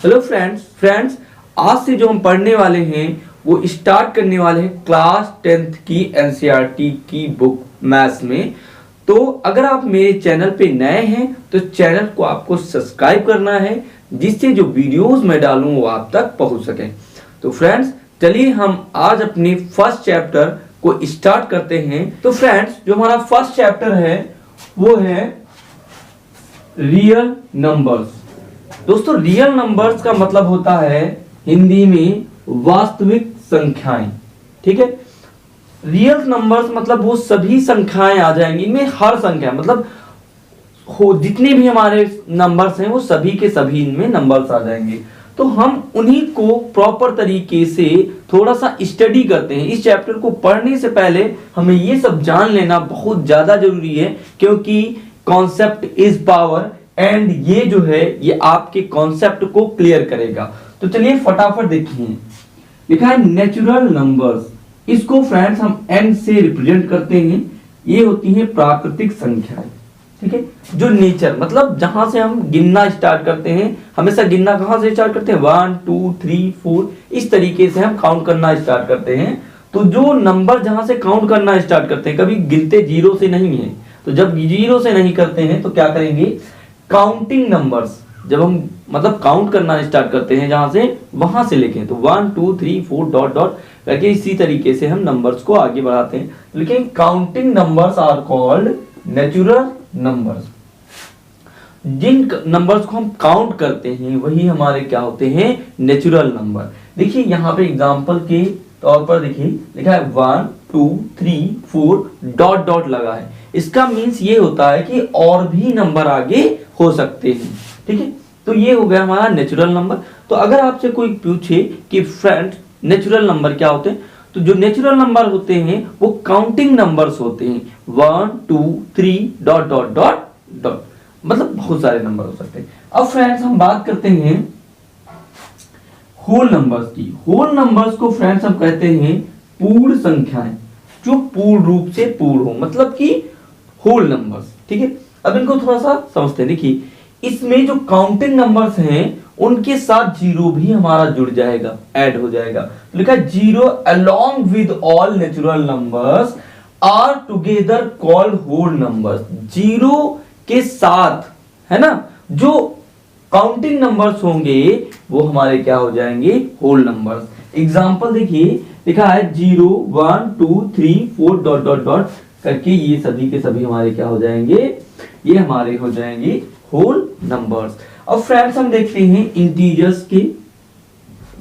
Hello friends आज से जो हम पढ़ने वाले हैं वो स्टार्ट करने वाले हैं क्लास 10th की एनसीईआरटी की बुक मैथ्स में। तो अगर आप मेरे चैनल पे नए हैं तो चैनल को आपको सब्सक्राइब करना है, जिससे जो वीडियोस मैं डालूं वो आप तक पहुंच सके। तो फ्रेंड्स चलिए हम आज अपने फर्स्ट चैप्टर को स्टार्ट करते हैं। तो फ्रेंड्स जो हमारा फर्स्ट चैप्टर है वो है रियल नंबर्स। दोस्तों रियल नंबर्स का मतलब होता है हिंदी में वास्तविक संख्याएं। ठीक है, रियल नंबर्स मतलब वो सभी संख्याएं आ जाएंगी, इनमें हर संख्या मतलब हो जितने भी हमारे नंबर्स हैं वो सभी के सभी इनमें नंबर्स आ जाएंगे। तो हम उन्हीं को प्रॉपर तरीके से थोड़ा सा स्टडी करते हैं। इस चैप्टर को पढ़ने से पहले हमें ये सब जान लेना बहुत ज्यादा जरूरी है, क्योंकि कॉन्सेप्ट इज पावर एंड ये जो है ये आपके कॉन्सेप्ट को क्लियर करेगा। तो चलिए फटाफट देखिए, लिखा है नेचुरल नंबर्स। इसको फ्रेंड्स हम n से रिप्रेजेंट करते हैं। ये होती हैं प्राकृतिक संख्याएं। ठीक है, जो नेचर मतलब जहां से हम गिनना स्टार्ट करते हैं, हमेशा गिनना कहां से स्टार्ट करते हैं 1 2 3 4 इस तरीके से हम काउंट करना स्टार्ट करते हैं। तो जो नंबर जहां से काउंट करना स्टार्ट करते हैं, कभी गिनते जीरो से नहीं है। तो जब जीरो से नहीं करते हैं तो क्या करेंगे, काउंटिंग नंबर्स जब हम मतलब काउंट करना स्टार्ट करते हैं जहां से वहां से लेके, तो 1 2 3 4 डॉट डॉट करके इसी तरीके से हम नंबर्स को आगे बढ़ाते हैं। लेकिन counting numbers are called natural numbers. जिन नंबर्स को हम काउंट करते हैं वही हमारे क्या होते हैं, नेचुरल नंबर। देखिए यहाँ पे एग्जांपल के तौर पर देखिए लिखा है 1 2 3 4 डॉट डॉट लगा है। इसका मीन्स ये होता है कि और भी नंबर आगे हो सकते हैं। ठीक है, तो ये हो गया हमारा नेचुरल नंबर। तो अगर आपसे कोई पूछे कि फ्रेंड नेचुरल नंबर क्या होते हैं, तो जो नेचुरल नंबर होते हैं वो काउंटिंग नंबर्स होते हैं। 1 2 3 डॉट डॉट डॉट डॉट मतलब बहुत सारे नंबर हो सकते हैं। अब फ्रेंड्स हम बात करते हैं होल नंबर्स की। होल नंबर्स को फ्रेंड्स हम कहते हैं पूर्ण संख्याएं, जो पूर्ण रूप से पूर्ण हो, मतलब कि होल नंबर्स। ठीक है, अब इनको थोड़ा सा समझते हैं। देखिए इसमें जो काउंटिंग नंबर्स हैं उनके साथ जीरो भी हमारा जुड़ जाएगा, ऐड हो जाएगा। तो लिखा है zero along with all natural numbers are together called whole numbers. Zero के साथ है ना जो काउंटिंग नंबर्स होंगे वो हमारे क्या हो जाएंगे, होल नंबर्स। एग्जांपल देखिए लिखा है 0 1 2 3 4 डॉट डॉट डॉट करके ये सभी के सभी हमारे क्या हो जाएंगे, ये हमारे हो जाएंगे होल नंबर्स। अब फ्रेंड्स हम देखते हैं इंटीजर्स के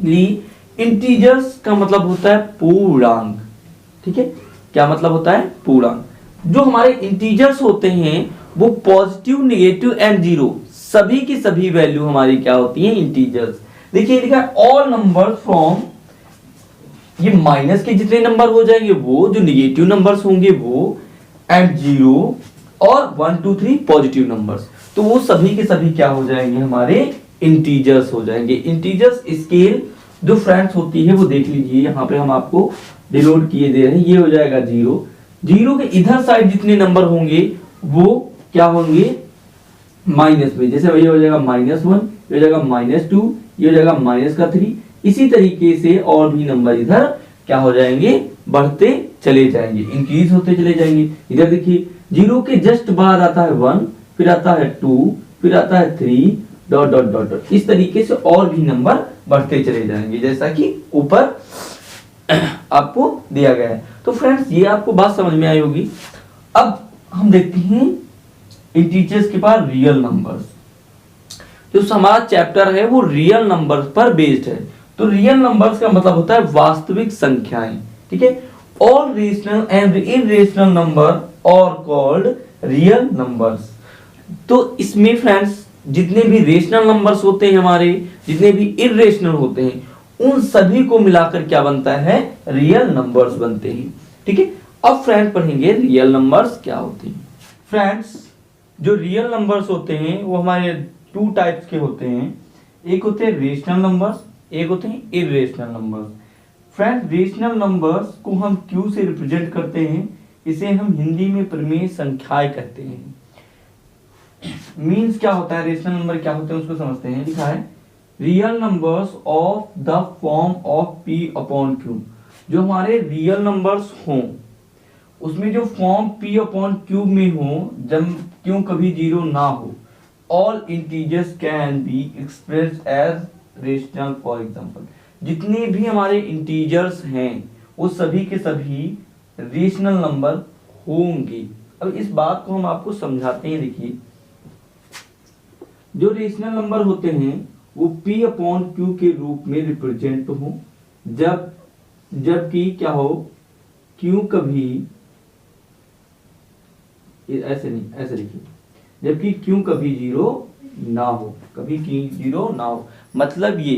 लिए। इंटीजर्स का मतलब होता है पूर्णांक। ठीक है, क्या मतलब होता है, पूर्णांक। जो हमारे इंटीजर्स होते हैं वो पॉजिटिव नेगेटिव एंड जीरो सभी की सभी वैल्यू हमारी क्या होती है, इंटीजर्स। देखिए लिखा है ऑल नंबर फ्रॉम, ये माइनस के जितने नंबर हो जाएंगे वो, जो निगेटिव नंबर्स होंगे वो, एंड जीरो और 1 2 3 पॉजिटिव नंबर्स, तो वो सभी के सभी क्या हो जाएंगे, हमारे इंटीजर्स हो जाएंगे। इंटीजर्स स्केल जो फ्रेंड्स होती है वो देख लीजिए, यहाँ पे हम आपको डिनोट किए दे रहे हैं। ये हो जाएगा जीरो, जीरो के इधर साइड जितने नंबर होंगे वो क्या होंगे, माइनस में। जैसे ये हो जाएगा -1, ये हो जाएगा -2, ये हो जाएगा -3। इसी तरीके से और भी नंबर इधर क्या हो जाएंगे, बढ़ते चले जाएंगे, इंक्रीज होते चले जाएंगे। इधर देखिए जीरो के जस्ट बाद आता है 1, फिर आता है 2, फिर आता है 3 डॉट डॉट डॉट डॉट। इस तरीके से और भी नंबर बढ़ते चले जाएंगे, जैसा कि ऊपर आपको दिया गया है। तो फ्रेंड्स ये आपको बात समझ में आई होगी। अब हम देखते हैं इंटीजर्स के बाद रियल नंबर्स। जो हमारा चैप्टर है वो रियल नंबर्स पर बेस्ड है। तो रियल नंबर्स का मतलब होता है वास्तविक संख्याएं। ठीक है, all rational and irrational number are called real numbers. तो इसमें फ्रेंड्स जितने भी रेशनल नंबर्स होते हैं हमारे, जितने भी इरेशनल होते हैं, उन सभी को मिलाकर क्या बनता है, रियल नंबर्स बनते हैं। ठीक है, अब फ्रेंड्स पढ़ेंगे रियल नंबर्स क्या होते हैं। फ्रेंड्स जो रियल नंबर्स होते हैं वो हमारे 2 टाइप्स के होते हैं। एक होते हैं रेशनल नंबर्स, एक होते हैं irrational numbers. Friends rational numbers को हम क्यू से रिप्रेजेंट करते हैं, इसे हम हिंदी में परिमेय संख्याएं कहते हैं। मींस क्या होता है, रेशनल नंबर क्या होते हैं उसको समझते हैं। लिखा है real numbers of the form of p upon q, जो हमारे रियल नंबर्स हों उसमें जो फॉर्म p अपॉन q में हो, जब q कभी जीरो ना हो, all integers can be expressed as rational. For example, जितने भी हमारे इंटीजर्स हैं वो सभी के सभी रेशनल नंबर होंगे। अब इस बात को हम आपको समझाते हैं। देखिए, जो रेशनल नंबर होते हैं वो p अपॉन q के रूप में रिप्रेजेंट हो, जबकि क्या हो, q कभी, ऐसे नहीं, ऐसे लिखिए, जबकि q कभी जीरो ना हो, कभी q जीरो ना हो। मतलब ये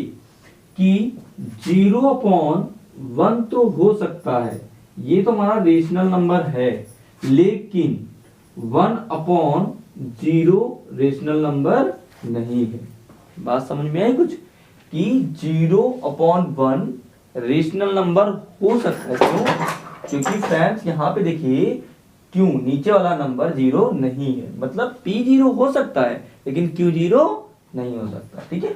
कि 0/1 तो हो सकता है, ये तो हमारा रेशनल नंबर है, लेकिन 1/0 रेशनल नंबर नहीं है। बात समझ में आई कुछ, कि 0/1 रेशनल नंबर हो सकता है। क्यों? क्योंकि फ्रेंड्स यहाँ पे देखिए, क्यों नीचे वाला नंबर जीरो नहीं है, मतलब p जीरो हो सकता है लेकिन q जीरो नहीं हो सकता। ठीक है,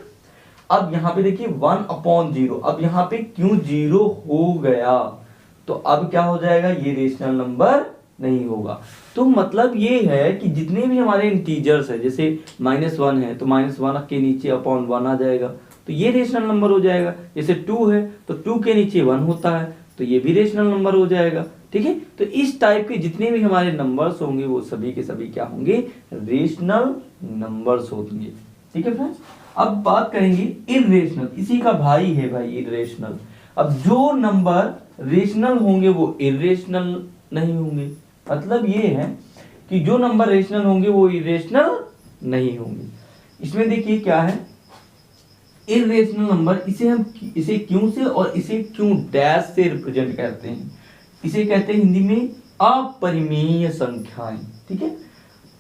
अब यहाँ पे देखिए 1/0, अब यहाँ पे q जीरो हो गया तो अब क्या हो जाएगा, ये रेशनल नंबर नहीं होगा। तो मतलब ये है कि जितने भी हमारे इंटीजर्स है, जैसे -1 है तो -1 के नीचे अपॉन 1 आ जाएगा, तो ये रेशनल नंबर हो जाएगा। जैसे 2 है तो 2 के नीचे 1 होता है तो ये भी रेशनल नंबर हो जाएगा। ठीक है, तो इस टाइप के जितने भी हमारे नंबर्स होंगे वो सभी के सभी क्या होंगे, रेशनल नंबर्स होंगे। ठीक है फ्रेंड्स, अब बात करेंगे इर्रेशनल, इसी का भाई है भाई इर्रेशनल। अब जो नंबर रेशनल होंगे वो इर्रेशनल नहीं होंगे, मतलब ये है कि जो नंबर रेशनल होंगे वो इरेशनल नहीं होंगे। इसमें देखिए क्या है, इरेशनल नंबर, इसे क्यों से और इसे क्यों डैश से रिप्रेजेंट करते हैं। इसे कहते हैं हिंदी में अपरिमेय संख्याएं। ठीक है,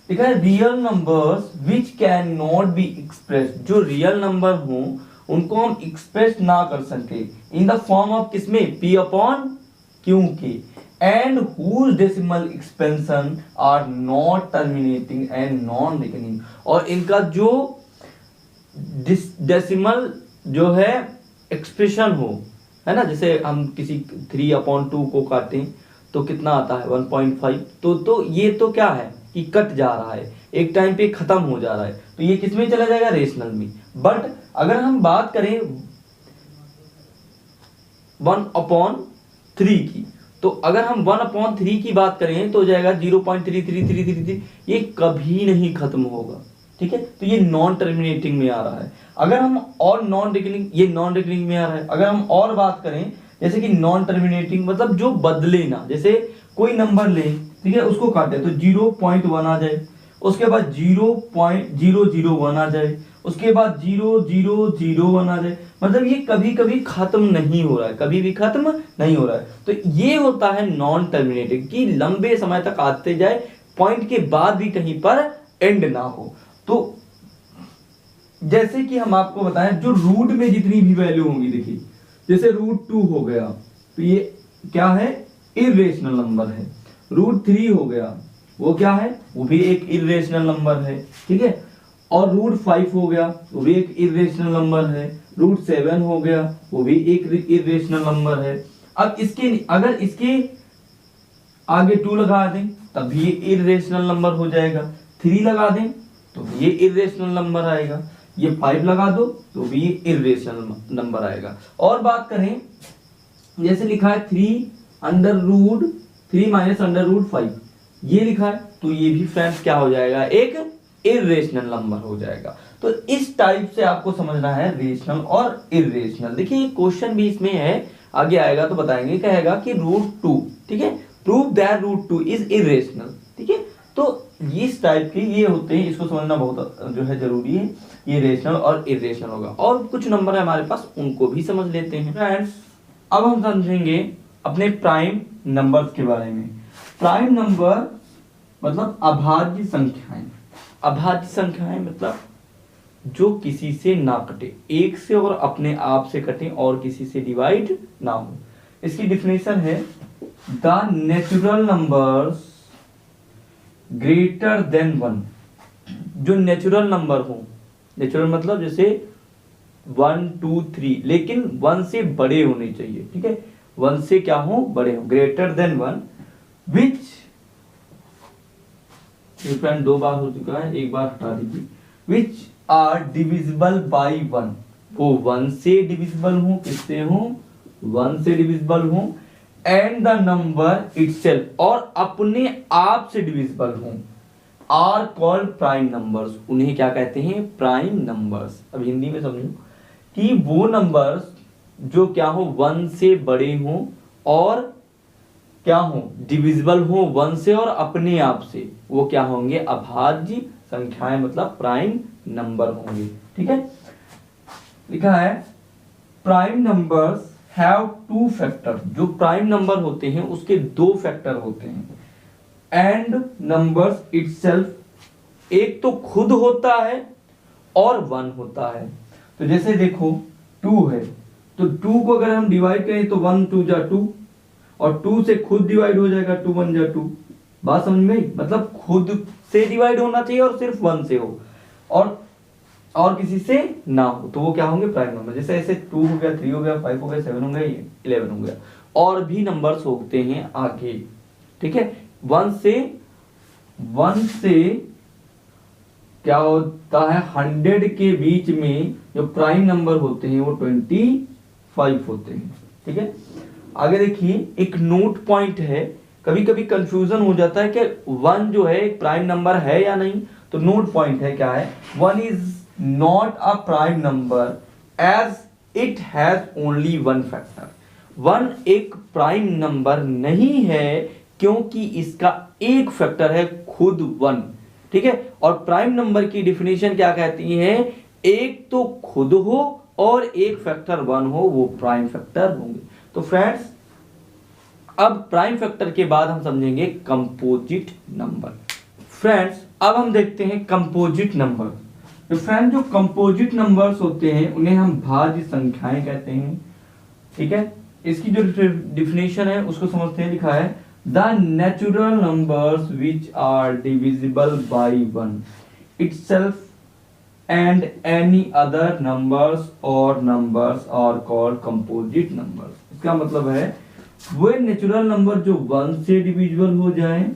देखा है, real numbers which can not be express, जो रियल नंबर हो उनको हम एक्सप्रेस ना कर सके इन द फॉर्म ऑफ किसमें, p अपॉन q के, and whose decimal expansion are not terminating and non recurring, और इनका जो डेसिमल जो है एक्सप्रेशन हो, है ना, जैसे हम किसी 3/2 को काटें तो कितना आता है 1.5, तो ये तो क्या है कि कट जा रहा है, एक टाइम पे खत्म हो जा रहा है, तो ये किस में चला जाएगा, रेशनल में। बट अगर हम बात करें 1/3 की, तो अगर हम 1/3 की बात करें तो हो जाएगा 0.3333, ये कभी नहीं खत्म होगा। ठीक है, तो ये नॉन टर्मिनेटिंग में आ रहा है। अगर हम और नॉन रिकरिंग, ये नॉन रिकरिंग में आ रहा है। अगर हम और बात करें जैसे कि नॉन टर्मिनेटिंग, मतलब जो बदले ना, जैसे कोई नंबर ले, ठीक है, उसको काटे तो 0.1 आ जाए, उसके बाद 0.001 आ जाए, उसके बाद 0.001 आ जाए, मतलब ये कभी कभी खत्म नहीं हो रहा है, कभी भी खत्म नहीं हो रहा है। तो ये होता है नॉन टर्मिनेटिंग, कि लंबे समय तक आते जाए, पॉइंट के बाद भी कहीं पर एंड ना हो। तो जैसे कि हम आपको बताएं, जो रूट में जितनी भी वैल्यू होंगी, देखिए जैसे √2 हो गया तो ये क्या है, इर्रेशनल नंबर है। √3 हो गया, वो क्या है, वो भी एक इर्रेशनल नंबर है। ठीक है, और √5 हो गया, वो भी एक इर्रेशनल नंबर है। √7 हो गया, वो भी एक इर्रेशनल नंबर है। अब इसके, अगर इसके आगे 2 लगा दें तब भी ये इर्रेशनल नंबर हो जाएगा, 3 लगा दें तो ये इर्रेशनल नंबर आएगा, ये 5 लगा दो तो भी ये इर्रेशनल नंबर आएगा। और बात करें, जैसे लिखा है 3 माइनस √5, ये लिखा है तो ये भी फ्रेंड्स क्या हो जाएगा, एक इर्रेशनल नंबर हो जाएगा। तो इस टाइप से आपको समझना है रेशनल और इर्रेशनल। देखिए क्वेश्चन भी इसमें है, आगे आएगा तो बताएंगे, कहेगा कि √2, ठीक है, प्रूव दैट √2 इज इर्रेशनल। ठीक है, तो इस टाइप के ये होते हैं, इसको समझना बहुत जो है जरूरी है, ये रेशनल और इर्रेशनल होगा। और कुछ नंबर है हमारे पास, उनको भी समझ लेते हैं फ्रेंड्स। अब हम समझेंगे अपने प्राइम नंबर्स के बारे में। प्राइम नंबर मतलब अभाज्य संख्याएं। अभाज्य संख्याएं मतलब जो किसी से ना कटे, एक से और अपने आप से कटे और किसी से डिवाइड ना हो। इसकी डिफिनेशन है, the natural numbers greater than 1। जो नेचुरल नंबर हो, नेचुरल मतलब जैसे 1 2 3, लेकिन 1 से बड़े होने चाहिए, ठीक है, 1 से क्या हो, बड़े हो, ग्रेटर देन 1, विच, फ्रेंड 2 बार हो चुका है, एक बार हटा दीजिए, विच आर डिविजिबल बाई 1, वो 1 से डिविजिबल हो, किससे हो, 1 से डिविजिबल हो, एंड द नंबर इटसेल्फ, और अपने आप से डिविजिबल हो, आर कॉल्ड प्राइम नंबर्स, उन्हें क्या कहते हैं, प्राइम नंबर्स। अब हिंदी में समझो कि वो नंबर्स जो क्या हो, 1 से बड़े हो और क्या हो, डिविजिबल हो 1 से और अपने आप से, वो क्या होंगे, अभाज्य संख्याएं, मतलब प्राइम नंबर होंगे, ठीक है। लिखा है प्राइम नंबर्स हैव 2 फैक्टर, जो प्राइम नंबर होते हैं उसके 2 फैक्टर होते हैं, एंड नंबर्स इटसेल्फ, एक तो खुद होता है और 1 होता है। तो जैसे देखो 2 है, तो 2 को अगर हम डिवाइड करें तो 1 2 जा 2, और 2 से खुद डिवाइड हो जाएगा, 2 1 जा 2, बात समझ में आई, मतलब खुद से डिवाइड होना चाहिए और सिर्फ 1 से हो, और किसी से ना हो, तो वो क्या होंगे, प्राइम नंबर। जैसे ऐसे 2 हो गया, 3 हो गया, 5 हो गया, 7 हो गया, 11 हो गया, और भी नंबर्स होते हैं आगे, ठीक है। 1 से क्या होता है, 100 के बीच में जो प्राइम नंबर होते हैं वो 25 होते हैं, ठीक है। आगे देखिए एक नोट पॉइंट है, कभी कभी कंफ्यूजन हो जाता है कि 1 जो है एक प्राइम नंबर है या नहीं, तो नोट पॉइंट है, क्या है, 1 is not a prime number as it has only 1 factor, 1 एक प्राइम नंबर नहीं है क्योंकि इसका एक फैक्टर है, खुद 1, ठीक है। और प्राइम नंबर की डिफिनेशन क्या कहती है, एक तो खुद हो और एक फैक्टर 1 हो, वो प्राइम फैक्टर होंगे। तो फ्रेंड्स अब प्राइम फैक्टर के बाद हम समझेंगे कंपोजिट नंबर। फ्रेंड्स अब हम देखते हैं कंपोजिट नंबर। तो फ्रेंड्स जो कंपोजिट नंबर्स होते हैं उन्हें हम भाज्य संख्याएं कहते हैं, ठीक है। इसकी जो डिफिनेशन है उसको समझते हैं। लिखा है the natural numbers which are divisible by 1 itself and any other numbers or numbers are called composite numbers। इसका मतलब है वे नेचुरल नंबर जो 1 से डिविजिबल हो जाए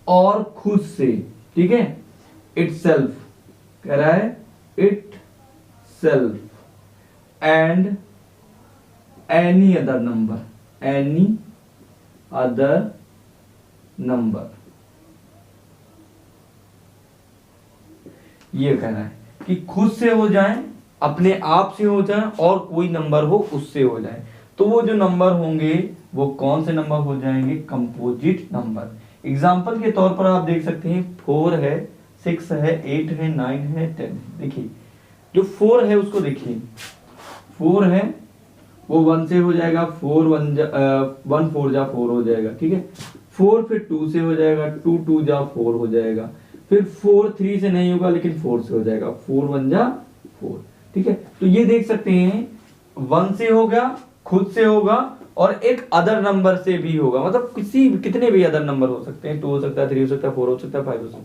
और खुद से, ठीक है, itself कह रहा है, itself and any other number, ये कह रहा है कि खुद से हो जाए, अपने आप से हो जाए और कोई नंबर हो उससे हो जाए, तो वो जो नंबर होंगे वो कौन से नंबर हो जाएंगे, कंपोजिट नंबर। एग्जाम्पल के तौर पर आप देख सकते हैं 4 है, 6 है, 8 है, 9 है, 10। देखिए जो 4 है उसको देखिए, 4 है वो 1 से हो जाएगा, 4 4 जा 4 हो जाएगा, ठीक है। 4 फिर 2 से हो जाएगा, 2 2 जा 4 हो जाएगा, फिर 4 3 से नहीं होगा लेकिन 4 से हो जाएगा, 4 1 जा 4, ठीक है। तो ये देख सकते हैं 1 से होगा, खुद से होगा और एक अदर नंबर से भी होगा, मतलब कितने भी अदर नंबर हो सकते हैं, 2 हो सकता है, 3 हो सकता है, 4 हो सकता है, 5 हो सकता है।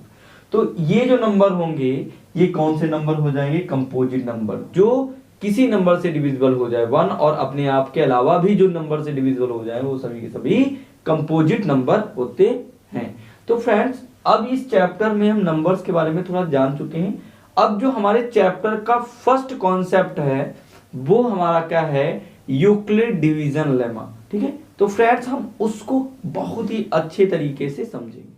तो ये जो नंबर होंगे ये कौन से नंबर हो जाएंगे, कंपोजिट नंबर, जो किसी नंबर से डिविजिबल हो जाए 1 और अपने आप के अलावा भी जो नंबर से डिविजिबल हो जाए वो सभी के सभी कंपोजिट नंबर होते हैं। तो फ्रेंड्स अब इस चैप्टर में हम नंबर्स के बारे में थोड़ा जान चुके हैं। अब जो हमारे चैप्टर का फर्स्ट कॉन्सेप्ट है वो हमारा क्या है, यूक्लिड डिवीजन लेमा, ठीक है। तो फ्रेंड्स हम उसको बहुत ही अच्छे तरीके से समझेंगे।